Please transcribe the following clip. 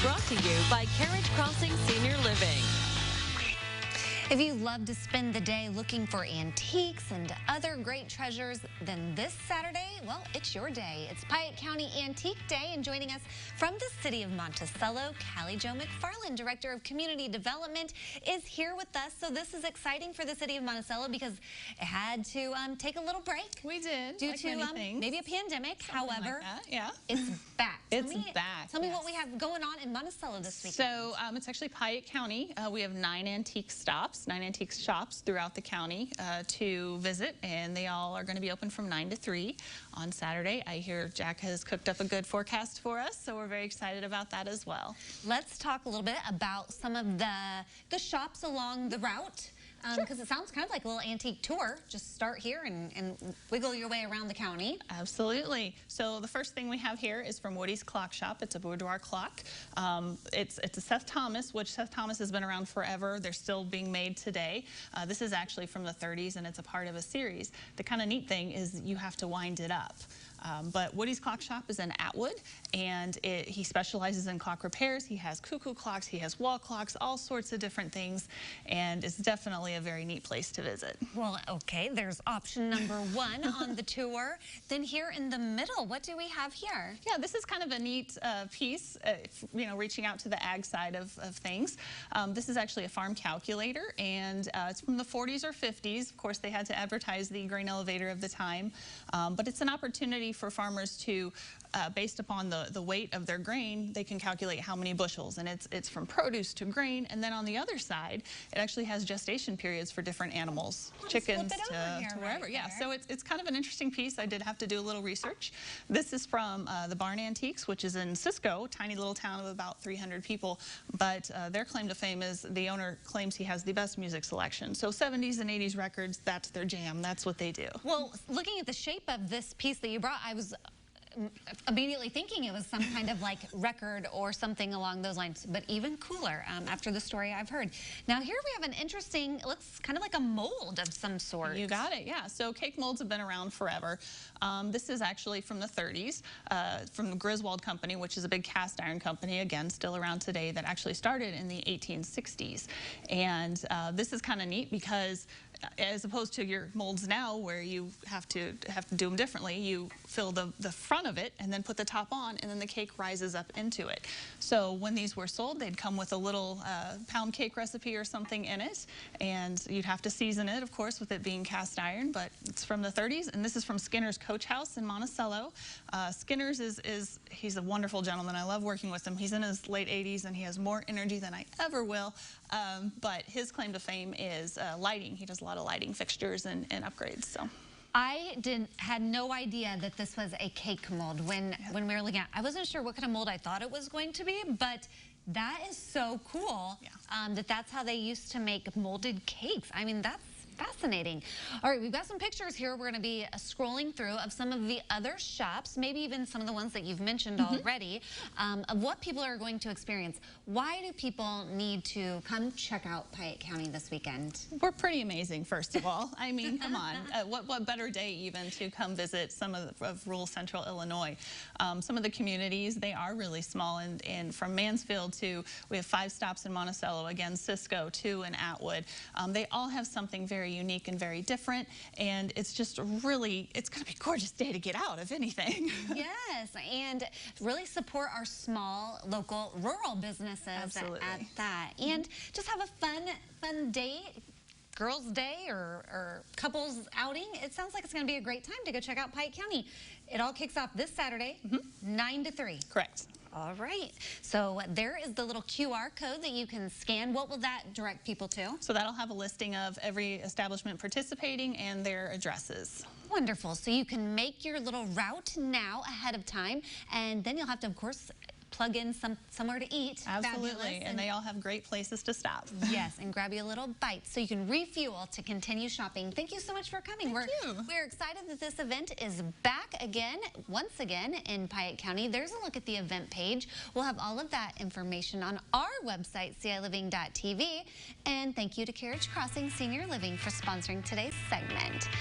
Brought to you by Carriage Crossing Senior Living. If you love to spend the day looking for antiques and other great treasures, then this Saturday, well, it's your day. It's Piatt County Antique Day, and joining us from the city of Monticello, Callie Jo McFarland, Director of Community Development, is here with us. So this is exciting for the city of Monticello because it had to take a little break. We did, due like to things. maybe a pandemic. Something However, like that, yeah. it's back. It's back. Tell me what we have going on in Monticello this weekend. So it's actually Piatt County. We have 9 antique stops, 9 antique shops throughout the county to visit, and they all are going to be open from 9 to 3 on Saturday. I hear Jack has cooked up a good forecast for us, so we're very excited about that as well. Let's talk a little bit about some of the shops along the route. Because it sounds kind of like a little antique tour. Just start here and wiggle your way around the county. Absolutely. So the first thing we have here is from Woody's Clock Shop. It's a Boudoir Clock. It's a Seth Thomas, which Seth Thomas has been around forever. They're still being made today. This is actually from the 30s, and it's a part of a series. The kind of neat thing is you have to wind it up. But Woody's Clock Shop is in Atwood, and he specializes in clock repairs. He has cuckoo clocks, he has wall clocks, all sorts of different things, and it's definitely a very neat place to visit. Well, okay, there's option number 1 on the tour. Then here in the middle, what do we have here? Yeah, this is kind of a neat piece, you know, reaching out to the ag side of things. This is actually a farm calculator, and it's from the 40s or 50s. Of course, they had to advertise the grain elevator of the time, but it's an opportunity for farmers to, based upon the weight of their grain, they can calculate how many bushels, and it's from produce to grain. And then on the other side, it actually has gestation periods for different animals, chickens to wherever. Right, yeah, so it's kind of an interesting piece. I did have to do a little research. This is from the Barn Antiques, which is in Cisco, tiny little town of about 300 people, but their claim to fame is the owner claims he has the best music selection. So 70s and 80s records, that's their jam. That's what they do. Well, looking at the shape of this piece that you brought, I was immediately thinking it was some kind of like record or something along those lines, but even cooler after the story I've heard. Now here we have an interesting, it looks kind of like a mold of some sort. You got it, yeah. So cake molds have been around forever. This is actually from the 30s, from the Griswold Company, which is a big cast iron company, again, still around today, that actually started in the 1860s. And this is kind of neat because as opposed to your molds now where you have to do them differently, you fill the front of it and then put the top on, and then the cake rises up into it. So when these were sold, they'd come with a little pound cake recipe or something in it, and you'd have to season it, of course, with it being cast iron, but it's from the 30s, and this is from Skinner's Coach House in Monticello. Skinner's he's a wonderful gentleman. I love working with him. He's in his late 80s, and he has more energy than I ever will, but his claim to fame is lighting. He does a lot of lighting fixtures and upgrades. So I had no idea that this was a cake mold when we were looking at. I wasn't sure what kind of mold I thought it was going to be, but that is so cool. Yeah. That's how they used to make molded cakes. I mean, that's fascinating. All right, we've got some pictures here we're going to be scrolling through of some of the other shops, maybe even some of the ones that you've mentioned already, of what people are going to experience. Why do people need to come check out Piatt County this weekend? We're pretty amazing, first of all. I mean, come on. What better day even to come visit some of rural central Illinois. Some of the communities, they are really small, and from Mansfield to, we have 5 stops in Monticello, again, Cisco, 2 in Atwood. They all have something very unique and very different, and it's just really, it's going to be a gorgeous day to get out, if anything. Yes, and really support our small, local, rural businesses. Absolutely. At that. And just have a fun day, girls' day or couples outing. It sounds like it's going to be a great time to go check out Piatt County. It all kicks off this Saturday, 9 to 3. Correct. All right. So there is the little QR code that you can scan. What will that direct people to? So that'll have a listing of every establishment participating and their addresses. Wonderful. So you can make your little route now ahead of time, and then you'll have to, of course, plug in somewhere to eat. Absolutely, and they all have great places to stop. Yes, and grab you a little bite so you can refuel to continue shopping. Thank you so much for coming. We're excited that this event is back again, once again, in Piatt County. There's a look at the event page. We'll have all of that information on our website, ciliving.tv. And thank you to Carriage Crossing Senior Living for sponsoring today's segment.